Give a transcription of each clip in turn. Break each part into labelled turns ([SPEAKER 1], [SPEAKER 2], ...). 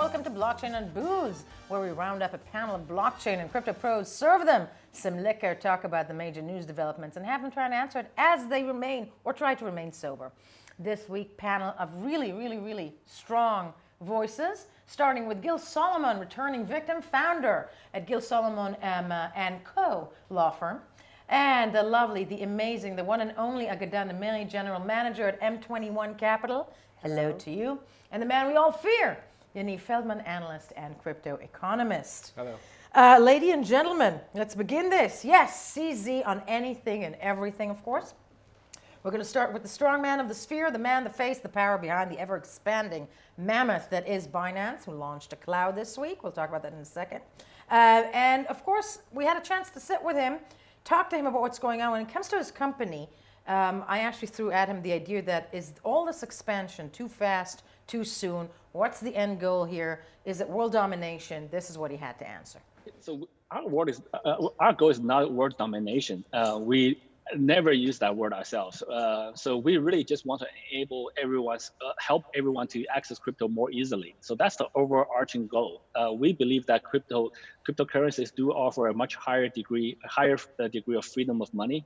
[SPEAKER 1] welcome to Blockchain and Booze, where we round up a panel of blockchain and crypto pros, serve them some liquor, talk about the major news developments, and have them try and answer it as they remain or try to remain sober. This week, panel of really strong voices, starting with Gil Solomon, returning victim, founder at Gil Solomon and Co. law firm, and the lovely, the amazing, the one and only Agadan Amiri, general manager at M21 Capital. Hello to you. And the man we all fear, Yaniv Feldman, analyst and crypto economist.
[SPEAKER 2] Hello.
[SPEAKER 1] Ladies and gentlemen, let's begin this. Yes, CZ on anything and everything, of course. We're going to start with the strong man of the sphere, the man, the face, the power behind the ever-expanding mammoth that is Binance, who launched a cloud this week. We'll talk about that in a second. And, of course, we had a chance to sit with him, talk to him about what's going on. When it comes to his company, I actually threw at him the idea that is all this expansion too fast, too soon? What's the end goal here? Is it world domination? This is what he had to answer.
[SPEAKER 2] So our goal is not world domination. We never use that word ourselves. So we really just want to enable help everyone to access crypto more easily. So that's the overarching goal. We believe that cryptocurrencies do offer a much higher degree of freedom of money.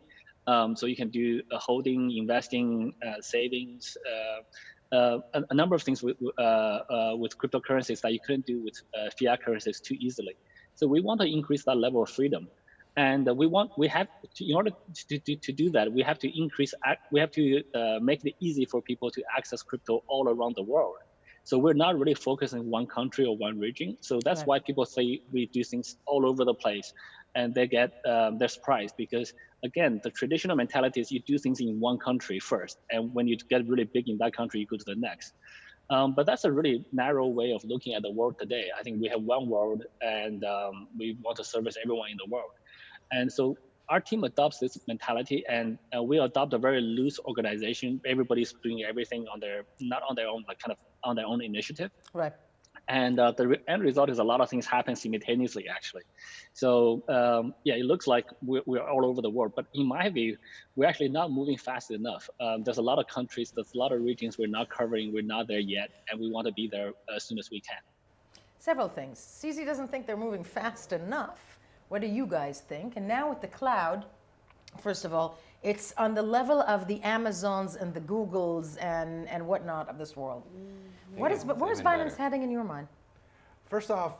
[SPEAKER 2] So you can do holding, investing, savings, a number of things with cryptocurrencies that you couldn't do with fiat currencies too easily. So we want to increase that level of freedom, and in order to do that, we have to make it easy for people to access crypto all around the world. So we're not really focusing on one country or one region. So that's why people say we do things all over the place, and they get they're surprised because, again, the traditional mentality is you do things in one country first, and when you get really big in that country, you go to the next. But that's a really narrow way of looking at the world today. I think we have one world, and we want to service everyone in the world. And so our team adopts this mentality, and we adopt a very loose organization. Everybody's doing everything not on their own, but kind of on their own initiative.
[SPEAKER 1] Right.
[SPEAKER 2] And the end result is a lot of things happen simultaneously, actually. So it looks like we're all over the world. But in my view, we're actually not moving fast enough. There's a lot of countries, there's a lot of regions we're not covering, we're not there yet, and we want to be there as soon as we can.
[SPEAKER 1] Several things. CZ doesn't think they're moving fast enough. What do you guys think? And now with the cloud, first of all, it's on the level of the Amazons and the Googles and whatnot of this world. Where's Binance heading in your mind?
[SPEAKER 3] First off,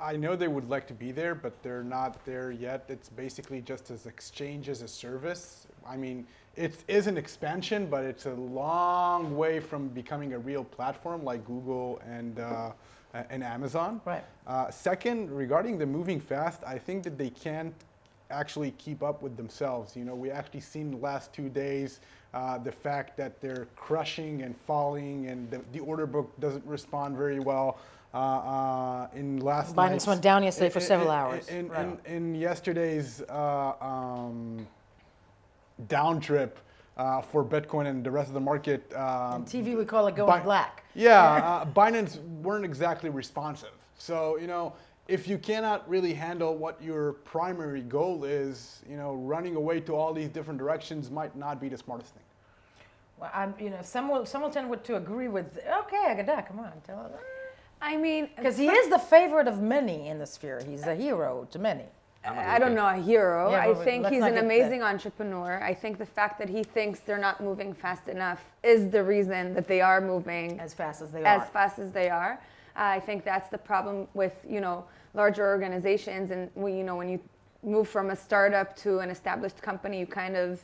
[SPEAKER 3] I know they would like to be there, but they're not there yet. It's basically just as exchange as a service. I mean, it is an expansion, but it's a long way from becoming a real platform like Google and Amazon.
[SPEAKER 1] Right.
[SPEAKER 3] Second, regarding the moving fast, I think that they can't actually keep up with themselves. We actually seen the last 2 days the fact that they're crushing and falling, and the order book doesn't respond very well. In last
[SPEAKER 1] Binance went down yesterday for several hours.
[SPEAKER 3] In yesterday's down trip for Bitcoin and the rest of the market.
[SPEAKER 1] On TV we call it going black.
[SPEAKER 3] Yeah, Binance weren't exactly responsive. So, if you cannot really handle what your primary goal is, running away to all these different directions might not be the smartest thing.
[SPEAKER 1] Well, some will tend to agree with, okay, Agada, come on, tell us.
[SPEAKER 4] I mean,
[SPEAKER 1] because he is the favorite of many in the sphere. He's a hero to many.
[SPEAKER 4] I don't know, a hero.
[SPEAKER 1] Yeah,
[SPEAKER 4] I think he's an amazing entrepreneur. I think the fact that he thinks they're not moving fast enough is the reason that they are moving
[SPEAKER 1] as fast as they
[SPEAKER 4] are. I think that's the problem with, larger organizations. And when you move from a startup to an established company, you kind of,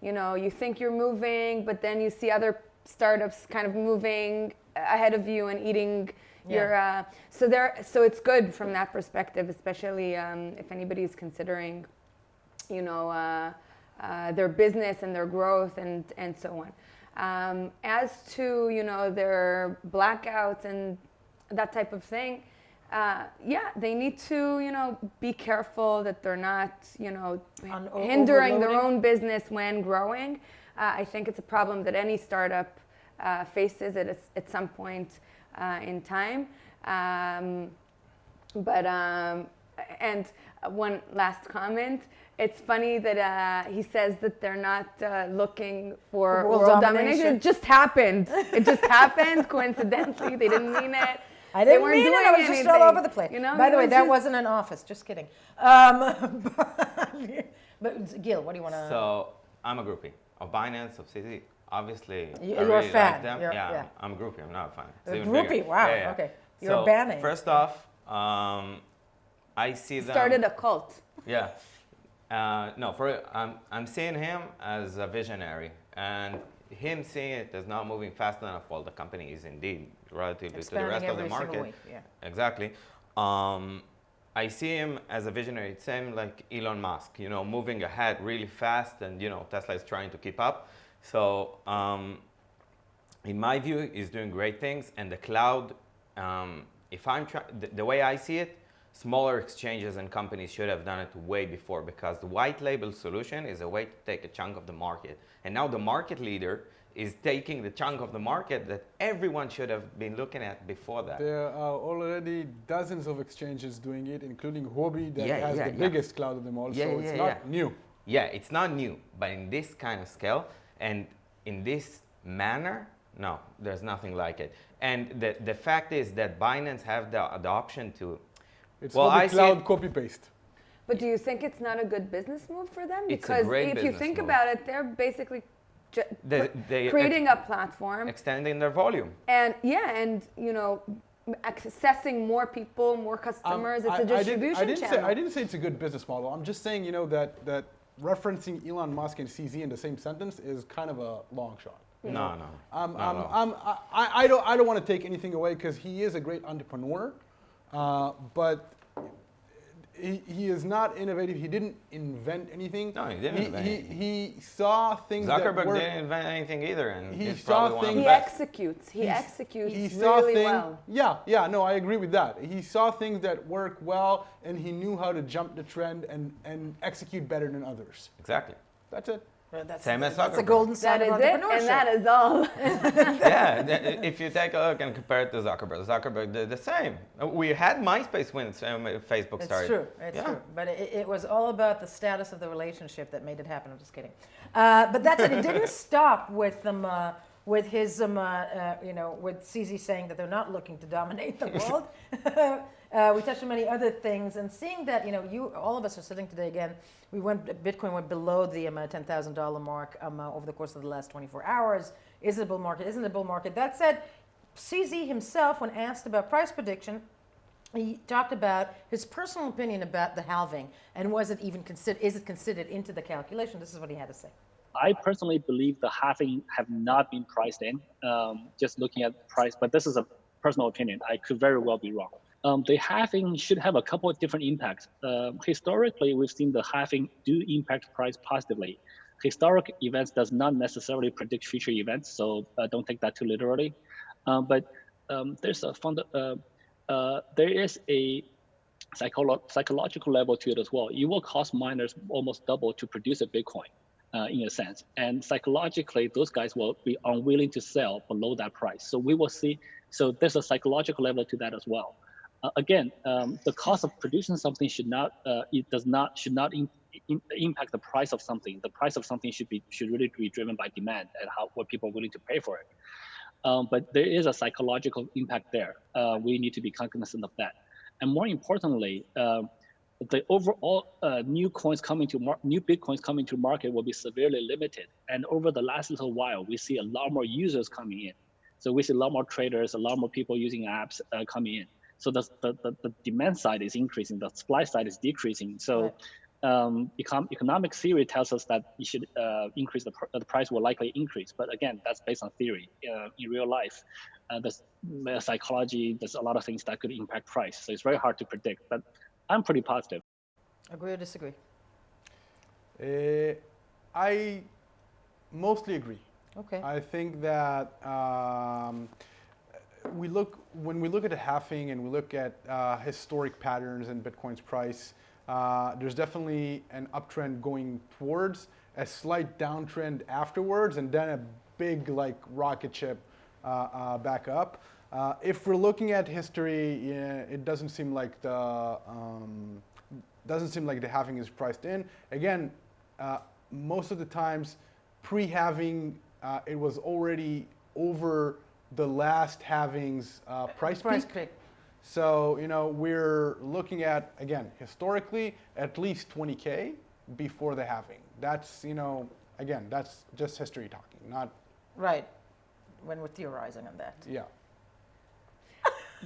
[SPEAKER 4] you think you're moving, but then you see other startups kind of moving ahead of you and eating your, so it's good from that perspective, especially if anybody's considering, their business and their growth and so on. As to, their blackouts and that type of thing, they need to, be careful that they're not, hindering their own business when growing. I think it's a problem that any startup faces at some point in time. But And one last comment. It's funny that he says that they're not looking for world domination. It just happened. It just happened coincidentally. They didn't mean it.
[SPEAKER 1] I didn't mean it. I was just all over the place.
[SPEAKER 4] You know,
[SPEAKER 1] by the way, that wasn't an office. Just kidding. But Gil, what do you want to?
[SPEAKER 5] So I'm a groupie of Binance, of CZ. Obviously,
[SPEAKER 1] You're
[SPEAKER 5] I really
[SPEAKER 1] a fan.
[SPEAKER 5] like them.
[SPEAKER 1] Yeah.
[SPEAKER 5] I'm a groupie. I'm not a fan.
[SPEAKER 1] A groupie. Wow.
[SPEAKER 5] Yeah.
[SPEAKER 1] Okay. You're
[SPEAKER 5] so
[SPEAKER 1] a banning.
[SPEAKER 5] First off, I see them.
[SPEAKER 4] Started a cult.
[SPEAKER 5] Yeah. No, I'm seeing him as a visionary, and him seeing it as not moving fast enough while the company is indeed relatively
[SPEAKER 1] Expanding
[SPEAKER 5] to the rest of the
[SPEAKER 1] every single
[SPEAKER 5] market.
[SPEAKER 1] week, yeah.
[SPEAKER 5] Exactly. I see him as a visionary. It's same like Elon Musk, moving ahead really fast, and Tesla is trying to keep up. So in my view, he's doing great things, and the cloud. If I'm the way I see it, smaller exchanges and companies should have done it way before, because the white label solution is a way to take a chunk of the market. And now the market leader is taking the chunk of the market that everyone should have been looking at before that.
[SPEAKER 3] There are already dozens of exchanges doing it, including Huobi that has the
[SPEAKER 5] yeah.
[SPEAKER 3] biggest cloud of them all, so it's not new.
[SPEAKER 5] Yeah, it's not new, but in this kind of scale and in this manner, no, there's nothing like it. And the fact is that Binance have the option to.
[SPEAKER 3] It's Huobi cloud copy paste.
[SPEAKER 4] But do you think it's not a good business move for them?
[SPEAKER 5] It's a
[SPEAKER 4] Because
[SPEAKER 5] great
[SPEAKER 4] if you
[SPEAKER 5] business
[SPEAKER 4] think
[SPEAKER 5] move.
[SPEAKER 4] about it, they're basically
[SPEAKER 5] They
[SPEAKER 4] creating a platform
[SPEAKER 5] extending their volume.
[SPEAKER 4] and accessing more people, more customers. It's a distribution channel.
[SPEAKER 3] I didn't say it's a good business model. I'm just saying, that referencing Elon Musk and CZ in the same sentence is kind of a long shot.
[SPEAKER 5] No.
[SPEAKER 3] I don't want to take anything away, because he is a great entrepreneur, but he is not innovative. He didn't invent anything.
[SPEAKER 5] No, he didn't invent anything.
[SPEAKER 3] He saw things
[SPEAKER 5] Zuckerberg
[SPEAKER 3] that work.
[SPEAKER 5] didn't invent anything either, and
[SPEAKER 3] He
[SPEAKER 5] he's
[SPEAKER 3] saw
[SPEAKER 5] probably one of
[SPEAKER 3] things-
[SPEAKER 5] the
[SPEAKER 4] He
[SPEAKER 5] best.
[SPEAKER 4] executes. He executes
[SPEAKER 3] He saw
[SPEAKER 4] really
[SPEAKER 3] things.
[SPEAKER 4] well.
[SPEAKER 3] Yeah, no, I agree with that. He saw things that work well, and he knew how to jump the trend and execute better than others.
[SPEAKER 5] Exactly.
[SPEAKER 3] That's it.
[SPEAKER 1] Well, that's,
[SPEAKER 5] Same as
[SPEAKER 1] that's the
[SPEAKER 5] Zuckerberg.
[SPEAKER 1] golden side
[SPEAKER 4] That
[SPEAKER 1] of
[SPEAKER 4] is it,
[SPEAKER 1] entrepreneurship.
[SPEAKER 4] and that is all.
[SPEAKER 5] Yeah, if you take a look and compare it to Zuckerberg did the same. We had MySpace when Facebook
[SPEAKER 1] It's
[SPEAKER 5] started.
[SPEAKER 1] true. It's
[SPEAKER 5] Yeah.
[SPEAKER 1] true. But it was all about the status of the relationship that made it happen. I'm just kidding. But that's it. It didn't stop with them. With his, with CZ saying that they're not looking to dominate the world. We touched on many other things, and seeing that, all of us are sitting today again. Bitcoin went below the $10,000 mark over the course of the last 24 hours. Is it a bull market? Isn't it a bull market? That said, CZ himself, when asked about price prediction, he talked about his personal opinion about the halving, and is it considered into the calculation? This is what he had to say.
[SPEAKER 2] I personally believe the halving have not been priced in, just looking at price, but this is a personal opinion. I could very well be wrong. The halving should have a couple of different impacts. Historically, we've seen the halving do impact price positively. Historic events does not necessarily predict future events, so don't take that too literally. But there's there is a psychological level to it as well. It will cost miners almost double to produce a Bitcoin. In a sense, and psychologically, those guys will be unwilling to sell below that price. So we will see. So there's a psychological level to that as well. Again, the cost of producing something should not impact the price of something. The price of something should really be driven by demand and what people are willing to pay for it. But there is a psychological impact there. We need to be cognizant of that. And more importantly, the overall new Bitcoins coming to market will be severely limited. And over the last little while, we see a lot more users coming in. So we see a lot more traders, a lot more people using apps coming in. So the demand side is increasing, the supply side is decreasing. So economic theory tells us that you should increase the price will likely increase. But again, that's based on theory. In real life, there's psychology, there's a lot of things that could impact price. So it's very hard to predict. But I'm pretty positive.
[SPEAKER 1] Agree or disagree?
[SPEAKER 3] I mostly agree.
[SPEAKER 1] Okay.
[SPEAKER 3] I think that when we look at the halving and we look at historic patterns in Bitcoin's price, there's definitely an uptrend going towards, a slight downtrend afterwards, and then a big rocket ship back up. If we're looking at history, it doesn't seem like the doesn't seem like the halving is priced in. Again, most of the times, pre-halving, it was already over the last halving's price peak. So, we're looking at, again, historically, at least 20K before the halving. That's, again, that's just history talking, not...
[SPEAKER 1] Right, when we're theorizing on that.
[SPEAKER 3] Yeah.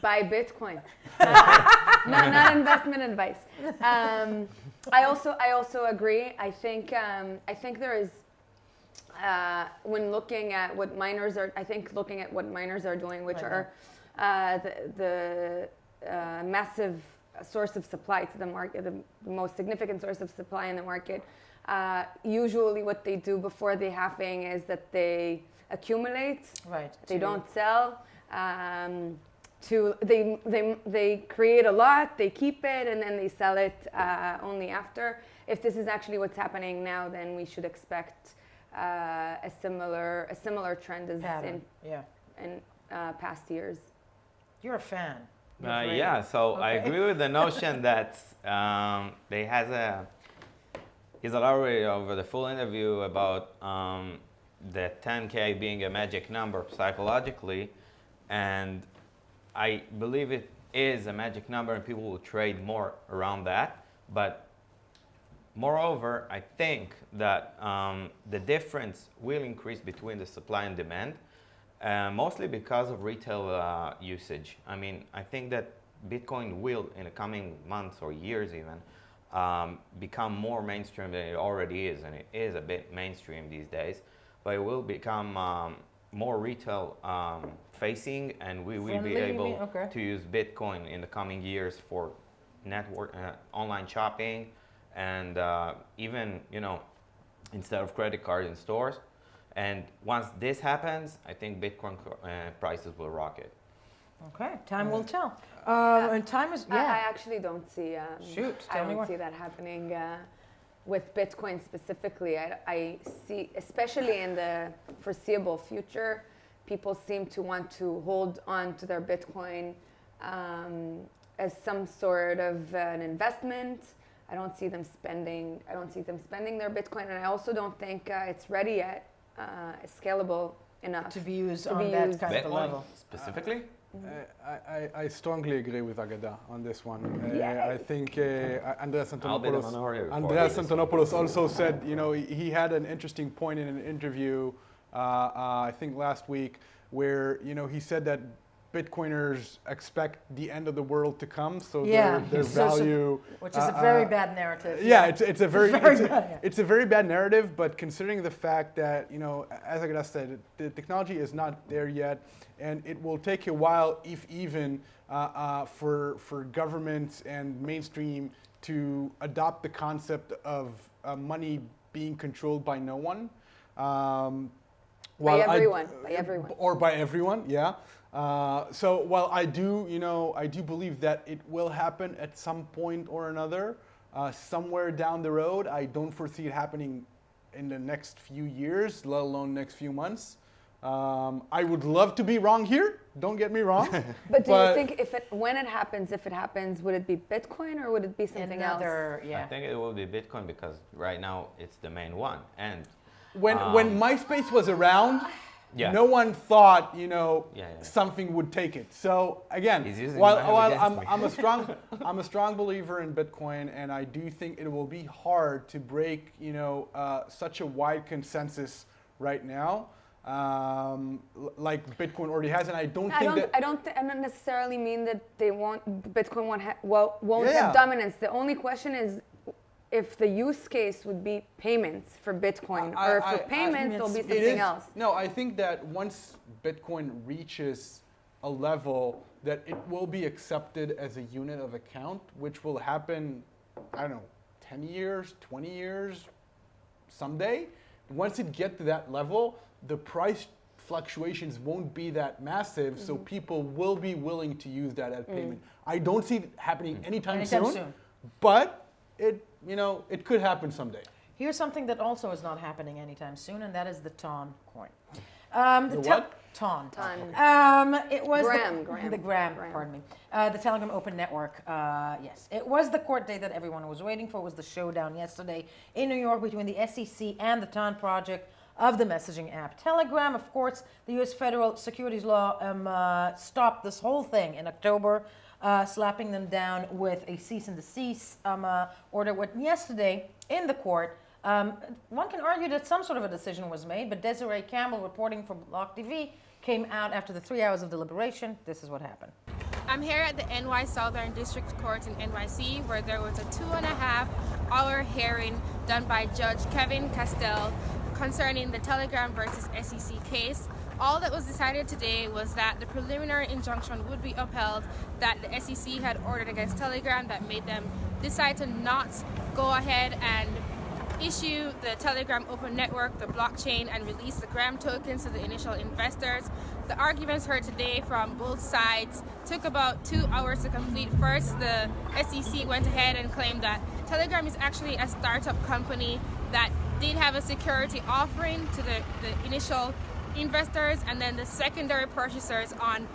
[SPEAKER 4] Buy Bitcoin. Not investment advice. I also agree. I think there is when looking at what miners are. I think looking at what miners are doing, which are the massive source of supply to the market, the most significant source of supply in the market. Usually, what they do before the halving is that they accumulate.
[SPEAKER 1] Right.
[SPEAKER 4] They don't sell. They create a lot, they keep it, and then they sell it only after. If this is actually what's happening now, then we should expect a similar trend as in past years.
[SPEAKER 1] You're a fan.
[SPEAKER 5] Yeah, so I agree with the notion that he's elaborated over the full interview about the 10K being a magic number psychologically, and I believe it is a magic number and people will trade more around that. But moreover, I think that the difference will increase between the supply and demand, mostly because of retail usage. I mean, I think that Bitcoin will, in the coming months or years even, become more mainstream than it already is, and it is a bit mainstream these days, but it will become more retail facing, and we will be able to use Bitcoin in the coming years for network, online shopping, and even, instead of credit cards in stores. And once this happens, I think Bitcoin prices will rocket.
[SPEAKER 1] Okay, time will tell. And time is,
[SPEAKER 4] I actually don't see.
[SPEAKER 1] Tell me
[SPEAKER 4] I
[SPEAKER 1] more.
[SPEAKER 4] don't see that happening with Bitcoin specifically. I see, especially in the foreseeable future, people seem to want to hold on to their Bitcoin as some sort of an investment. I don't see them spending their Bitcoin, and I also don't think it's ready yet, scalable enough
[SPEAKER 1] to be used on that kind of a level.
[SPEAKER 5] Specifically?
[SPEAKER 3] I strongly agree with Agada on this one. I think Andreas Antonopoulos also said, he had an interesting point in an interview, I think last week, where, he said that Bitcoiners expect the end of the world to come, so their value,
[SPEAKER 1] which is a very bad narrative.
[SPEAKER 3] It's a very bad narrative. But considering the fact that as Agada said, the technology is not there yet, and it will take a while, if even, for governments and mainstream to adopt the concept of money being controlled by no one.
[SPEAKER 4] By everyone.
[SPEAKER 3] Or by everyone, yeah. So while I do believe that it will happen at some point or another, somewhere down the road, I don't foresee it happening in the next few years, let alone next few months. I would love to be wrong here. Don't get me wrong.
[SPEAKER 4] But do you think when it happens, would it be Bitcoin or would it be something else?
[SPEAKER 5] I think it will be Bitcoin because right now it's the main one. And
[SPEAKER 3] when MySpace was around, no one thought something would take it. So again, while I'm a strong believer in Bitcoin, and I do think it will be hard to break such a wide consensus right now, like Bitcoin already has, and I don't necessarily mean that Bitcoin won't have dominance. The only question is if the use case would be payments for Bitcoin, or for payments it'll be something else. No, I think that once Bitcoin reaches a level that it will be accepted as a unit of account, which will happen, 10 years, 20 years, someday. Once it gets to that level, the price fluctuations won't be that massive, so people will be willing to use that as payment. I don't see it happening anytime soon, but it could happen someday.
[SPEAKER 1] Here's something that also is not happening anytime soon, and that is the Ton coin.
[SPEAKER 3] The what?
[SPEAKER 1] Ton. It was
[SPEAKER 4] Graham.
[SPEAKER 1] the Graham. Pardon me. The Telegram Open Network. Yes, it was the court date that everyone was waiting for. It was the showdown yesterday in New York between the SEC and the Ton project of the messaging app Telegram. Of course, the U.S. federal securities law stopped this whole thing in October, slapping them down with a cease and desist order. What yesterday in the court. One can argue that some sort of a decision was made, but Desiree Campbell, reporting for BLOCKTV, came out after the 3 hours of deliberation. This is what happened.
[SPEAKER 6] I'm here at the NY Southern District Court in NYC, where there was a 2.5-hour hearing done by Judge Kevin Castell concerning the Telegram versus SEC case. All that was decided today was that the preliminary injunction would be upheld that the SEC had ordered against Telegram that made them decide to not go ahead and issue the Telegram Open Network, the blockchain, and release the Gram tokens to the initial investors. The arguments heard today from both sides took about 2 hours to complete. First, the SEC went ahead and claimed that Telegram is actually a startup company that did have a security offering to the initial investors, and then the secondary purchasers on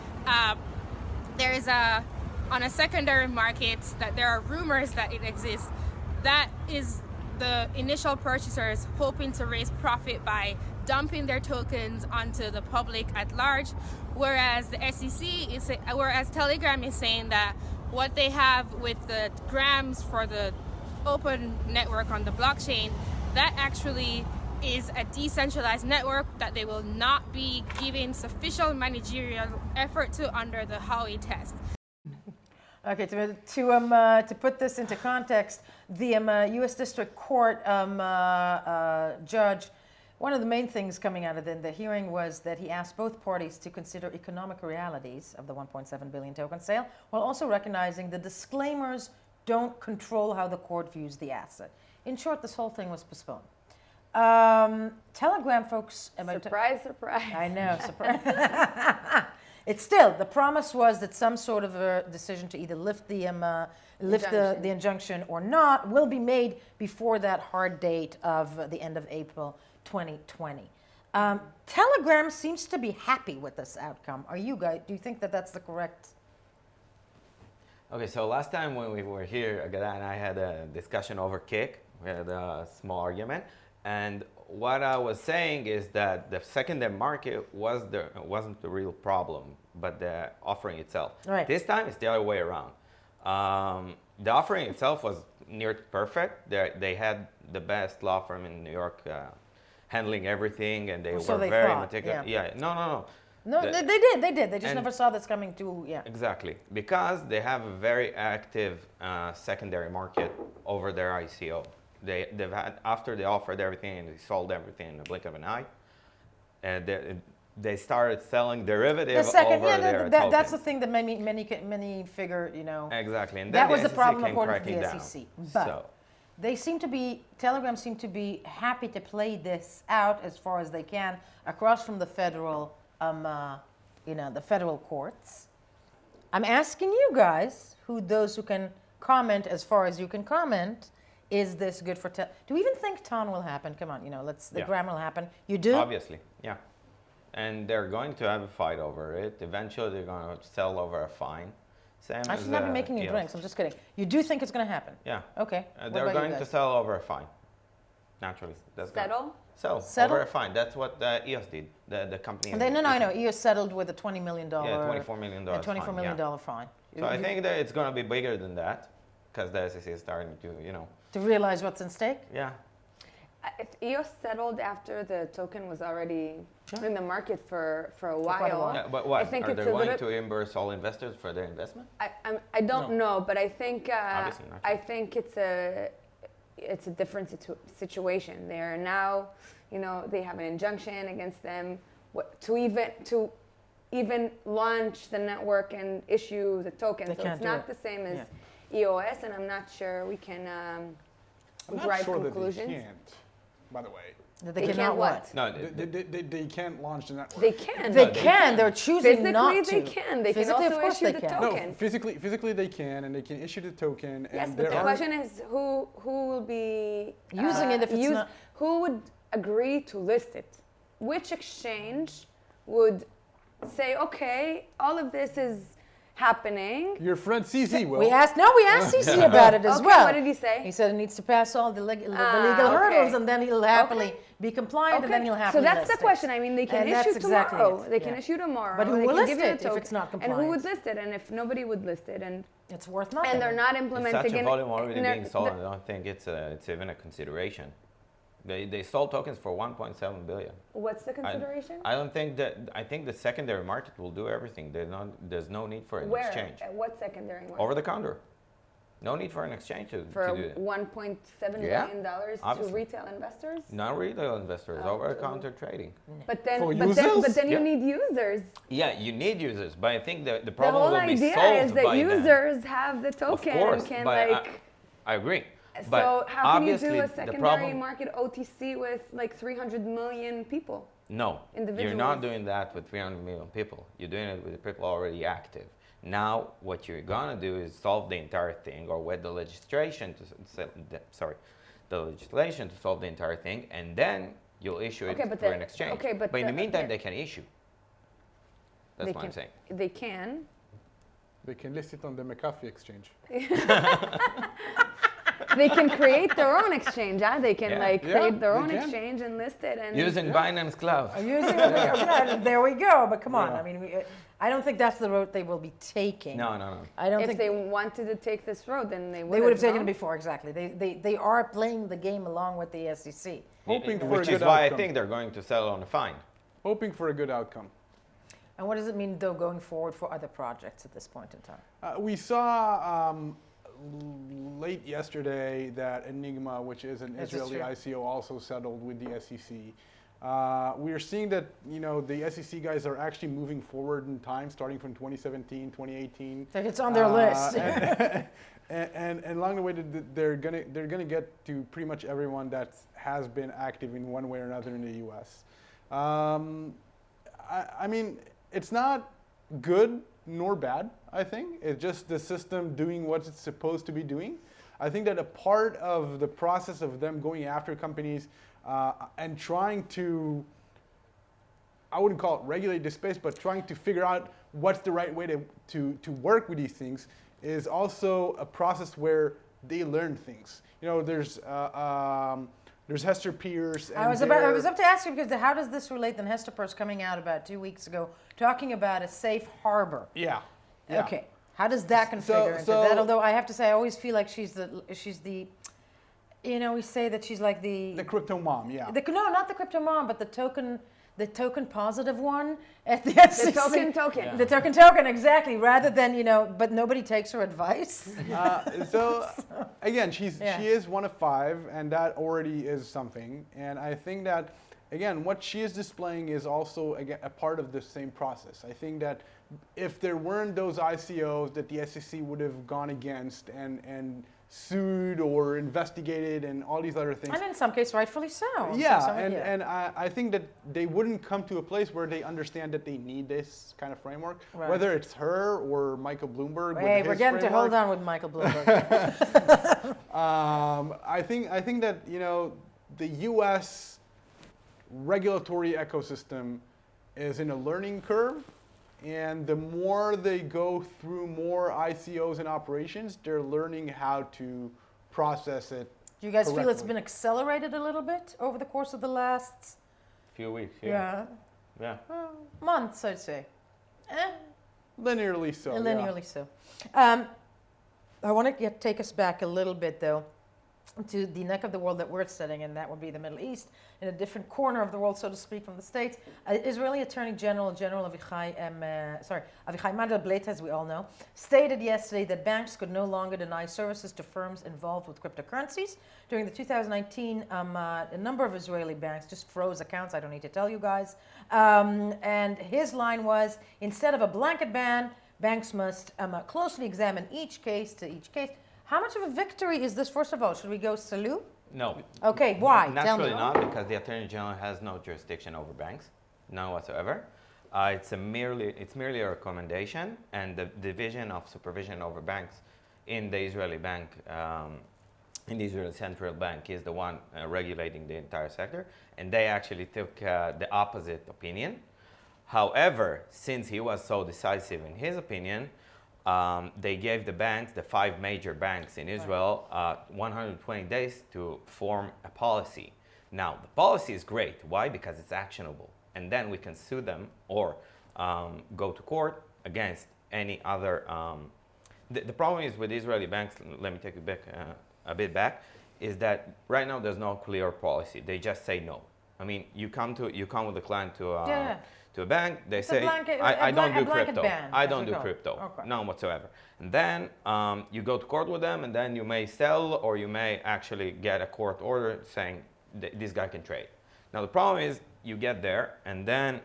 [SPEAKER 6] on a secondary market that there are rumors that it exists. That is the initial purchasers hoping to raise profit by dumping their tokens onto the public at large, whereas whereas Telegram is saying that what they have with the grams for the open network on the blockchain, that actually is a decentralized network that they will not be giving sufficient managerial effort to under the Howey test.
[SPEAKER 1] Okay, to put this into context, the U.S. District Court judge, one of the main things coming out of the hearing was that he asked both parties to consider economic realities of the 1.7 billion token sale, while also recognizing the disclaimers don't control how the court views the asset. In short, this whole thing was postponed. Telegram folks...
[SPEAKER 4] Surprise, surprise.
[SPEAKER 1] I know, surprise. It's still, the promise was that some sort of a decision to either lift the injunction or not will be made before that hard date of the end of April 2020. Telegram seems to be happy with this outcome. Are you guys, do you think that that's the correct?
[SPEAKER 5] Okay, so last time when we were here, Agada and I had a discussion over Kick. We had a small argument. And what I was saying is that the secondary market wasn't the real problem, but the offering itself.
[SPEAKER 1] Right.
[SPEAKER 5] This time it's the other way around. The offering itself was near perfect. They had the best law firm in New York handling everything, and they were very meticulous. Yeah. No.
[SPEAKER 1] No, they did. They just never saw this coming to,
[SPEAKER 5] Exactly. Because they have a very active secondary market over their ICO. They've had, after they offered everything and they sold everything in the blink of an eye, they started selling derivatives over their tokens.
[SPEAKER 1] That's the thing that many figure,
[SPEAKER 5] Exactly. And
[SPEAKER 1] that
[SPEAKER 5] then
[SPEAKER 1] was the problem
[SPEAKER 5] came
[SPEAKER 1] according to the
[SPEAKER 5] cracking
[SPEAKER 1] SEC.
[SPEAKER 5] down.
[SPEAKER 1] But Telegram seemed to be happy to play this out as far as they can across from the federal, the federal courts. I'm asking you guys, those who can comment as far as you can comment. Is this good for do we even think TON will happen? Come on, the Gram will happen. You do?
[SPEAKER 5] Obviously, yeah. And they're going to have a fight over it. Eventually, they're going to settle over a fine.
[SPEAKER 1] I should not be making you drinks. I'm just kidding. You do think it's going to happen?
[SPEAKER 5] Yeah.
[SPEAKER 1] Okay.
[SPEAKER 5] They're going to settle over a fine. Naturally.
[SPEAKER 4] Settle
[SPEAKER 5] over a fine. That's what EOS did, the company.
[SPEAKER 1] I know. EOS settled with a $20 million.
[SPEAKER 5] $24 million.
[SPEAKER 1] $24 million fine.
[SPEAKER 5] So I think that it's going to be bigger than that, because the SEC is starting to,
[SPEAKER 1] To realize what's in stake?
[SPEAKER 5] Yeah.
[SPEAKER 4] If EOS settled after the token was already in the market for a while.
[SPEAKER 1] quite a while.
[SPEAKER 5] Yeah, but what?
[SPEAKER 4] I think
[SPEAKER 5] Are
[SPEAKER 4] it's
[SPEAKER 5] they going to reimburse all investors for their investment?
[SPEAKER 4] I don't know, but I think
[SPEAKER 5] Obviously not.
[SPEAKER 4] I think it's a different situation. They are now, they have an injunction against them to even launch the network and issue the token. So it's not the same as EOS, and I'm not sure we can drive conclusions.
[SPEAKER 3] That they can't, by the way.
[SPEAKER 1] That they cannot what?
[SPEAKER 5] No,
[SPEAKER 3] They can't launch the network.
[SPEAKER 4] They can.
[SPEAKER 1] They can. They're choosing not to.
[SPEAKER 4] Physically, they can. They
[SPEAKER 1] Physically,
[SPEAKER 4] can
[SPEAKER 1] of
[SPEAKER 4] also
[SPEAKER 1] course
[SPEAKER 4] issue
[SPEAKER 1] they
[SPEAKER 4] the
[SPEAKER 1] can.
[SPEAKER 4] token.
[SPEAKER 3] No, physically they can, and they can issue the token.
[SPEAKER 4] Yes,
[SPEAKER 3] and
[SPEAKER 4] but the question is who will be
[SPEAKER 1] using it if it's not.
[SPEAKER 4] Who would agree to list it? Which exchange would say, okay, all of this is happening.
[SPEAKER 3] Your friend CZ will.
[SPEAKER 1] We asked CC about it as
[SPEAKER 4] Okay,
[SPEAKER 1] well.
[SPEAKER 4] what did he say?
[SPEAKER 1] He said it needs to pass all the legal
[SPEAKER 4] okay.
[SPEAKER 1] hurdles, and then he'll happily
[SPEAKER 4] Okay.
[SPEAKER 1] be compliant, and then he'll
[SPEAKER 4] So
[SPEAKER 1] happily
[SPEAKER 4] that's the
[SPEAKER 1] list it.
[SPEAKER 4] question. I mean, they can
[SPEAKER 1] And
[SPEAKER 4] issue
[SPEAKER 1] that's exactly
[SPEAKER 4] tomorrow.
[SPEAKER 1] it.
[SPEAKER 4] They can
[SPEAKER 1] Yeah.
[SPEAKER 4] issue tomorrow.
[SPEAKER 1] But who
[SPEAKER 4] they
[SPEAKER 1] will
[SPEAKER 4] can
[SPEAKER 1] list
[SPEAKER 4] give you
[SPEAKER 1] it
[SPEAKER 4] the
[SPEAKER 1] if
[SPEAKER 4] token.
[SPEAKER 1] it's not
[SPEAKER 4] And who
[SPEAKER 1] compliant?
[SPEAKER 4] would list it? And if nobody would list it, and
[SPEAKER 1] It's worth nothing.
[SPEAKER 4] they're not
[SPEAKER 5] It's
[SPEAKER 4] implementing
[SPEAKER 5] such a
[SPEAKER 4] it,
[SPEAKER 5] volume already
[SPEAKER 4] and they're-
[SPEAKER 5] being sold. I don't think it's even a consideration. They sold tokens for 1.7 billion.
[SPEAKER 4] what's the consideration?
[SPEAKER 5] I don't think that. I think the secondary market will do everything. There's no need for an
[SPEAKER 4] Where?
[SPEAKER 5] exchange.
[SPEAKER 4] At what secondary market?
[SPEAKER 5] Over the counter. No need for an exchange to
[SPEAKER 4] For
[SPEAKER 5] do that.
[SPEAKER 4] $1.7
[SPEAKER 5] Yeah,
[SPEAKER 4] billion to
[SPEAKER 5] obviously.
[SPEAKER 4] retail investors?
[SPEAKER 5] Non retail investors,
[SPEAKER 4] Oh,
[SPEAKER 5] over the counter trading.
[SPEAKER 4] But then,
[SPEAKER 3] For
[SPEAKER 4] but then,
[SPEAKER 3] users?
[SPEAKER 4] but then you
[SPEAKER 5] Yeah.
[SPEAKER 4] need users.
[SPEAKER 5] Yeah, you need users, but I think the
[SPEAKER 4] The
[SPEAKER 5] problem
[SPEAKER 4] whole
[SPEAKER 5] will be
[SPEAKER 4] idea
[SPEAKER 5] solved
[SPEAKER 4] is that
[SPEAKER 5] by them.
[SPEAKER 4] users have the
[SPEAKER 5] Of
[SPEAKER 4] token
[SPEAKER 5] course,
[SPEAKER 4] and can
[SPEAKER 5] but
[SPEAKER 4] like.
[SPEAKER 5] I agree.
[SPEAKER 4] So
[SPEAKER 5] But
[SPEAKER 4] how can you
[SPEAKER 5] obviously
[SPEAKER 4] do a
[SPEAKER 5] the
[SPEAKER 4] secondary
[SPEAKER 5] problem,
[SPEAKER 4] market OTC with like 300 million people?
[SPEAKER 5] No, you're
[SPEAKER 4] individuals?
[SPEAKER 5] not doing that with 300 million people. You're doing it with the people already active. Now, what you're gonna do is solve the entire thing, or wait the legislation the legislation to solve the entire thing, and then you'll issue it
[SPEAKER 4] Okay, but
[SPEAKER 5] through
[SPEAKER 4] the-
[SPEAKER 5] an exchange.
[SPEAKER 4] okay, but
[SPEAKER 5] in the
[SPEAKER 4] the-
[SPEAKER 5] meantime,
[SPEAKER 4] yeah.
[SPEAKER 5] they can issue. That's
[SPEAKER 4] They
[SPEAKER 5] what I'm
[SPEAKER 4] can-
[SPEAKER 5] saying.
[SPEAKER 4] They can.
[SPEAKER 3] They can list it on the McAfee exchange.
[SPEAKER 4] They can create their own exchange. Huh? They can
[SPEAKER 5] Yeah.
[SPEAKER 4] like
[SPEAKER 3] Yeah,
[SPEAKER 4] create their
[SPEAKER 3] they
[SPEAKER 4] own
[SPEAKER 3] can.
[SPEAKER 4] exchange and list it. And
[SPEAKER 5] Using Binance Cloud.
[SPEAKER 1] Using there we go. But come on,
[SPEAKER 3] Yeah.
[SPEAKER 1] I mean, I don't think that's the road they will be taking.
[SPEAKER 5] No.
[SPEAKER 1] I don't
[SPEAKER 4] if
[SPEAKER 1] think
[SPEAKER 4] they wanted to take this road, then they would.
[SPEAKER 1] they would have taken it before. Exactly. They are playing the game along with the SEC.
[SPEAKER 3] Hoping for a
[SPEAKER 5] Which
[SPEAKER 3] good
[SPEAKER 5] is why
[SPEAKER 3] outcome.
[SPEAKER 5] I think they're going to settle on a fine.
[SPEAKER 3] Hoping for a good outcome.
[SPEAKER 1] And what does it mean, though, going forward for other projects at this point in time?
[SPEAKER 3] We saw late yesterday that Enigma, which is an
[SPEAKER 1] This is
[SPEAKER 3] Israeli
[SPEAKER 1] true.
[SPEAKER 3] ICO, also settled with the SEC. We are seeing that the SEC guys are actually moving forward in time, starting from 2017, 2018.
[SPEAKER 1] Like it's on their list.
[SPEAKER 3] And along the way, they're gonna get to pretty much everyone that has been active in one way or another in the U.S. I mean, it's not good nor bad. I think it's just the system doing what it's supposed to be doing. I think that a part of the process of them going after companies and trying to, I wouldn't call it regulate the space, but trying to figure out what's the right way to work with these things is also a process where they learn things. There's Hester Pierce. And
[SPEAKER 1] I was up to ask you because how does this relate? Then Hester Pierce coming out about 2 weeks ago talking about a safe harbor.
[SPEAKER 3] Yeah.
[SPEAKER 1] Okay. How does that configure into that? Although I have to say, I always feel like she's the, we say that she's like
[SPEAKER 3] The crypto mom, yeah.
[SPEAKER 1] no, not the crypto mom, but the token positive one at the SEC.
[SPEAKER 4] The token.
[SPEAKER 5] Yeah.
[SPEAKER 1] The token, exactly. Rather than, but nobody takes her advice.
[SPEAKER 3] So again, she
[SPEAKER 1] Yeah.
[SPEAKER 3] is one of 5, and that already is something. And I think that, again, what she is displaying is also again a part of the same process. I think that if there weren't those ICOs that the SEC would have gone against and sued or investigated and all these other things.
[SPEAKER 1] And in some cases, rightfully so.
[SPEAKER 3] Yeah, and I think that they wouldn't come to a place where they understand that they need this kind of framework,
[SPEAKER 1] Right.
[SPEAKER 3] whether it's her or Michael Bloomberg.
[SPEAKER 1] Hey,
[SPEAKER 3] with
[SPEAKER 1] we're
[SPEAKER 3] his
[SPEAKER 1] getting to
[SPEAKER 3] framework.
[SPEAKER 1] hold on with Michael Bloomberg.
[SPEAKER 3] I think that the U.S. regulatory ecosystem is in a learning curve, and the more they go through more ICOs and operations, they're learning how to process it.
[SPEAKER 1] Do you guys feel it's
[SPEAKER 3] correctly.
[SPEAKER 1] been accelerated a little bit over the course of the last
[SPEAKER 5] Few weeks. Yeah.
[SPEAKER 1] months, I'd say?
[SPEAKER 3] Linearly so.
[SPEAKER 1] Linearly so. I want to take us back a little bit, though, to the neck of the world that we're sitting in. That would be the Middle East, in a different corner of the world, so to speak, from the States. Israeli Attorney General Avichai Mandelblit, as we all know, stated yesterday that banks could no longer deny services to firms involved with cryptocurrencies. During the 2019, a number of Israeli banks just froze accounts. I don't need to tell you guys. And his line was, instead of a blanket ban, banks must closely examine each case to each case. How much of a victory is this, first of all? Should we go salute?
[SPEAKER 5] No.
[SPEAKER 1] Okay, why? Tell
[SPEAKER 5] Naturally
[SPEAKER 1] me.
[SPEAKER 5] not, because the Attorney General has no jurisdiction over banks, none whatsoever. It's merely a recommendation, and the Division of Supervision over Banks in the Israeli bank, in the Israeli Central Bank, is the one regulating the entire sector, and they actually took the opposite opinion. However, since he was so decisive in his opinion, they gave the banks, the 5 major banks in Israel, 120 days to form a policy. Now, the policy is great. Why? Because it's actionable. And then we can sue them or go to court against any other. The problem is with Israeli banks, let me take it back a bit back, is that right now there's no clear policy. They just say no. I mean, you come with a client to a bank, they say, I don't do crypto. I don't do crypto, none whatsoever. And then you go to court with them, and then you may sell or you may actually get a court order saying this guy can trade. Now the problem is you get there and then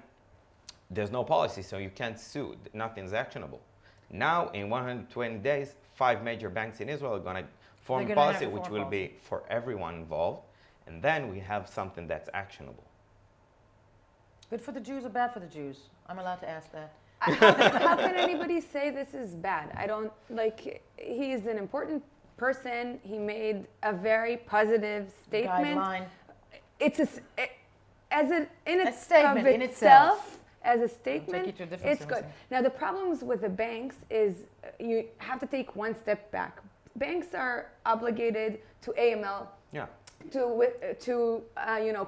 [SPEAKER 5] there's no policy, so you can't sue. Nothing's actionable. Now in 120 days, 5 major banks in Israel are going to form a policy which will be for everyone involved, and then we have something that's actionable.
[SPEAKER 1] Good for the Jews or bad for the Jews? I'm allowed to ask that.
[SPEAKER 4] How can anybody say this is bad? I don't, like, he's an important person. He made a very positive statement.
[SPEAKER 1] Guideline.
[SPEAKER 4] It's a
[SPEAKER 1] statement in itself.
[SPEAKER 4] As a statement, it's good.
[SPEAKER 1] thing.
[SPEAKER 4] Now, the problems with the banks is you have to take one step back. Banks are obligated to AML, to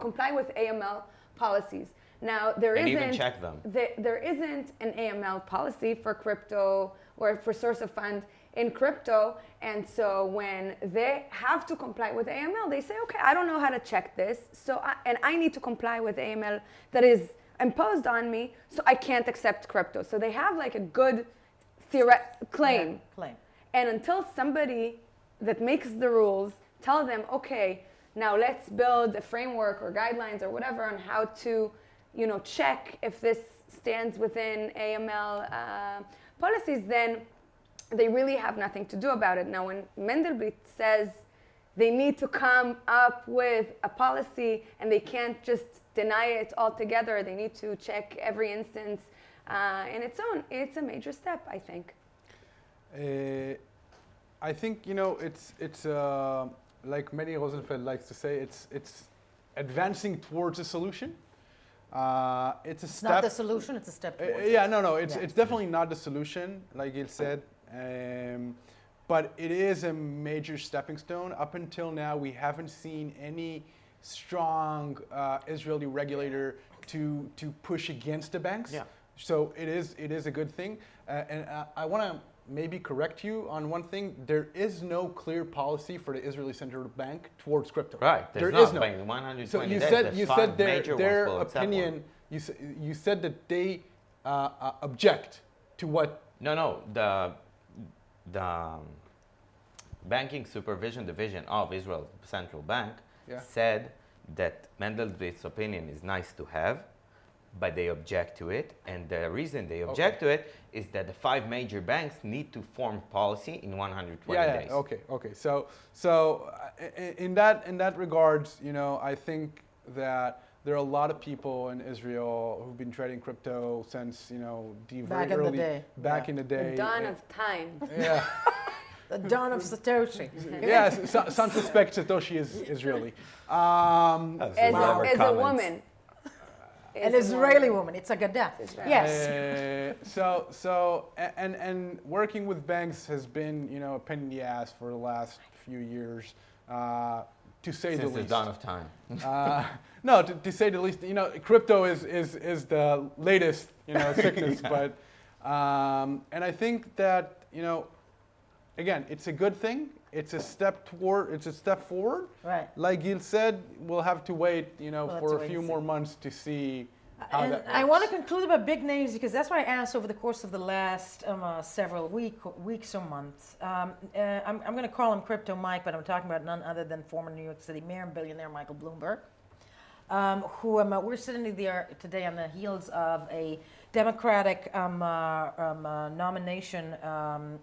[SPEAKER 4] comply with AML policies. Now, there
[SPEAKER 5] even check them.
[SPEAKER 4] There isn't an AML policy for crypto or for source of fund in crypto, and so when they have to comply with AML, they say, okay, I don't know how to check this, so I need to comply with AML that is imposed on me, so I can't accept crypto. So they have like a good claim. And until somebody that makes the rules tell them, okay, now let's build a framework or guidelines or whatever on how to, check if this stands within AML policies, then they really have nothing to do about it. Now, when Mendelblit says they need to come up with a policy and they can't just deny it altogether, they need to check every instance in its own, it's a major step, I think.
[SPEAKER 3] I think, it's like Mehdi Rosenfeld likes to say, it's advancing towards a solution. It's a step.
[SPEAKER 1] Not the solution, it's a step towards
[SPEAKER 3] it's definitely not the solution, like Gil said. But it is a major stepping stone. Up until now, we haven't seen any strong Israeli regulator to push against the banks. Yeah. So it is a good thing. And I want to maybe correct you on one thing. There is no clear policy for the Israeli Central Bank towards crypto.
[SPEAKER 5] Right.
[SPEAKER 3] There is no.
[SPEAKER 5] 120
[SPEAKER 3] so you
[SPEAKER 5] days,
[SPEAKER 3] said their opinion. You said that they object to what?
[SPEAKER 5] No. The Banking Supervision Division of Israel Central Bank said that Mendelblit's opinion is nice to have, but they object to it. And the reason they object to it is that the 5 major banks need to form policy in 120 days.
[SPEAKER 3] Okay. So in that regards, I think that there are a lot of people in Israel who've been trading crypto since, the very early back in the day.
[SPEAKER 4] The dawn of time.
[SPEAKER 3] Yeah.
[SPEAKER 1] The dawn of Satoshi.
[SPEAKER 3] Yes, some suspect Satoshi is Israeli.
[SPEAKER 4] As a woman.
[SPEAKER 1] An Israeli woman. It's a Gaddah. Yes.
[SPEAKER 3] And working with banks has been, a pain in the ass for the last few years, to say the least.
[SPEAKER 5] Since the dawn of time.
[SPEAKER 3] No, to say the least. Crypto is the latest, sickness. But and I think that, again, it's a good thing. It's a step forward.
[SPEAKER 1] Right.
[SPEAKER 3] Like Gil said, we'll have to wait, for a few more months to see how that works.
[SPEAKER 1] I want to conclude about big names because that's what I asked over the course of the last several weeks or months. I'm going to call him Crypto Mike, but I'm talking about none other than former New York City mayor and billionaire Michael Bloomberg, who we're sitting there today on the heels of a Democratic nomination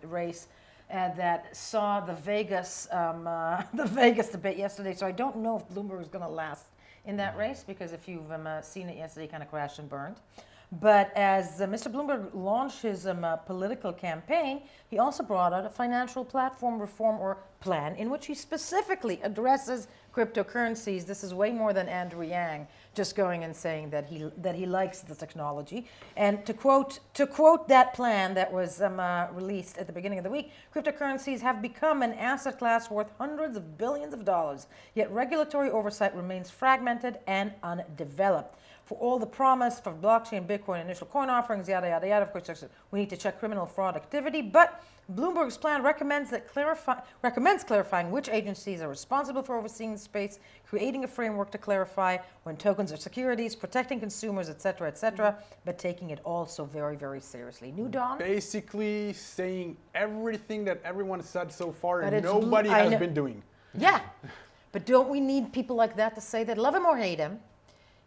[SPEAKER 1] race that saw the Vegas debate yesterday. So I don't know if Bloomberg is going to last in that race because if you've seen it yesterday, kind of crashed and burned. But as Mr. Bloomberg launched his political campaign, he also brought out a financial platform reform or plan in which he specifically addresses cryptocurrencies. This is way more than Andrew Yang just going and saying that he likes the technology. And to quote that plan that was released at the beginning of the week, cryptocurrencies have become an asset class worth hundreds of billions of dollars, yet regulatory oversight remains fragmented and undeveloped. For all the promise for blockchain, Bitcoin, initial coin offerings, yada, yada, yada, of course, we need to check criminal fraud activity, but Bloomberg's plan recommends clarifying which agencies are responsible for overseeing the space, creating a framework to clarify when tokens are securities, protecting consumers, et cetera, but taking it all so very, very seriously. New Dawn?
[SPEAKER 3] Basically saying everything that everyone said so far
[SPEAKER 1] But
[SPEAKER 3] and
[SPEAKER 1] it's
[SPEAKER 3] nobody has been doing.
[SPEAKER 1] Yeah, but don't we need people like that to say that, love him or hate him?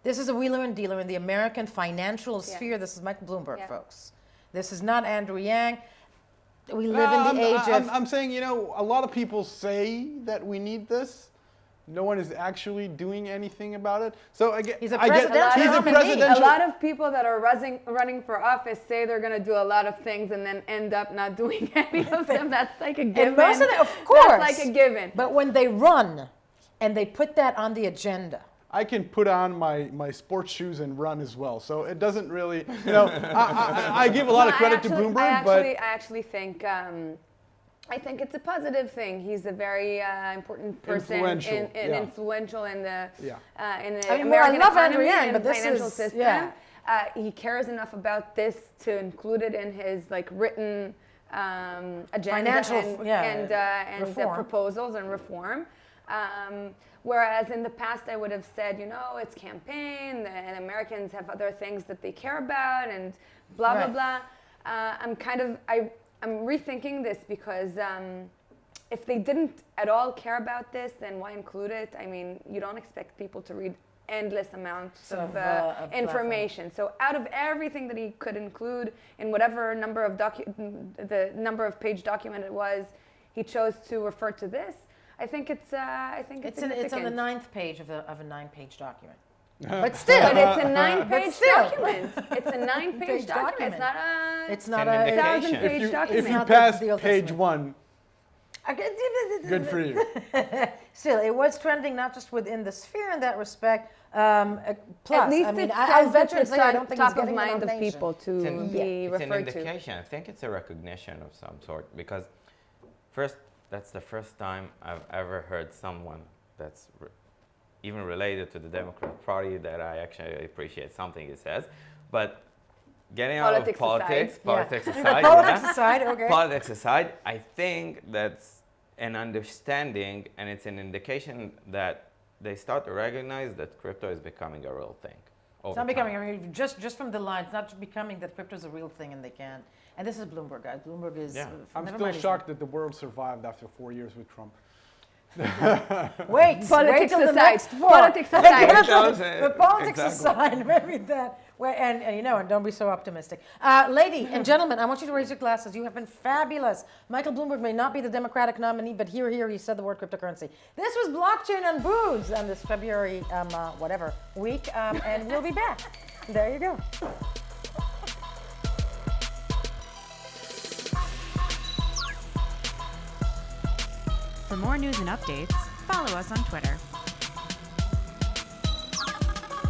[SPEAKER 1] This is a wheeler and dealer in the American financial sphere. This is Michael Bloomberg, folks. This is not Andrew Yang. We live in the age of...
[SPEAKER 3] I'm saying, you know, a lot of people say that we need this. No one is actually doing anything about it. So again,
[SPEAKER 1] he's a
[SPEAKER 3] presidential.
[SPEAKER 4] A lot of people that are running for office say they're going to do a lot of things and then end up not doing any of them. That's like a given.
[SPEAKER 1] And most of them, of course.
[SPEAKER 4] That's like a given.
[SPEAKER 1] But when they run and they put that on the agenda,
[SPEAKER 3] I can put on my sports shoes and run as well. So it doesn't really, you know, I give a lot of credit to Bloomberg, but
[SPEAKER 4] I actually think it's a positive thing. He's a very important person, influential in the American economy and financial system. Yeah. He cares enough about this to include it in his like written agenda and proposals and reform. Whereas in the past I would have said, you know, it's campaign and Americans have other things that they care about and blah, blah, blah. I'm rethinking this because if they didn't at all care about this, then why include it? I mean, you don't expect people to read endless amounts of information. So out of everything that he could include in whatever number of page document it was, he chose to refer to this. I think it's
[SPEAKER 1] on the 9th page of a 9-page document. But still,
[SPEAKER 4] but it's a 9-page document. It's a 9-page document. It's not a 1,000-page document.
[SPEAKER 3] If you pass page 1, good for you.
[SPEAKER 1] Still, it was trending not just within the sphere in that respect. Plus,
[SPEAKER 4] at least
[SPEAKER 1] I'll venture to say I don't think
[SPEAKER 4] top
[SPEAKER 1] he's getting
[SPEAKER 4] of mind
[SPEAKER 1] the
[SPEAKER 4] of people to be referred to.
[SPEAKER 5] It's an indication. I think it's a recognition of some sort because that's the first time I've ever heard someone that's even related to the Democrat Party that I actually appreciate something he says. But getting out of politics aside, I think that's an understanding and it's an indication that they start to recognize that crypto is becoming a real thing.
[SPEAKER 1] It's not becoming, I mean, just from the line, it's not just becoming that crypto is a real thing and they can't. And this is Bloomberg, guys. Bloomberg is...
[SPEAKER 3] Yeah. I'm still shocked that the world survived after 4 years with Trump.
[SPEAKER 1] Wait till the next 4.
[SPEAKER 4] Politics aside.
[SPEAKER 1] But politics aside, maybe that. And you know, and don't be so optimistic. Lady and gentlemen, I want you to raise your glasses. You have been fabulous. Michael Bloomberg may not be the Democratic nominee, but here he said the word cryptocurrency. This was Blockchain and Booze on this February week, and we'll be back. There you go.
[SPEAKER 7] For more news and updates, follow us on Twitter.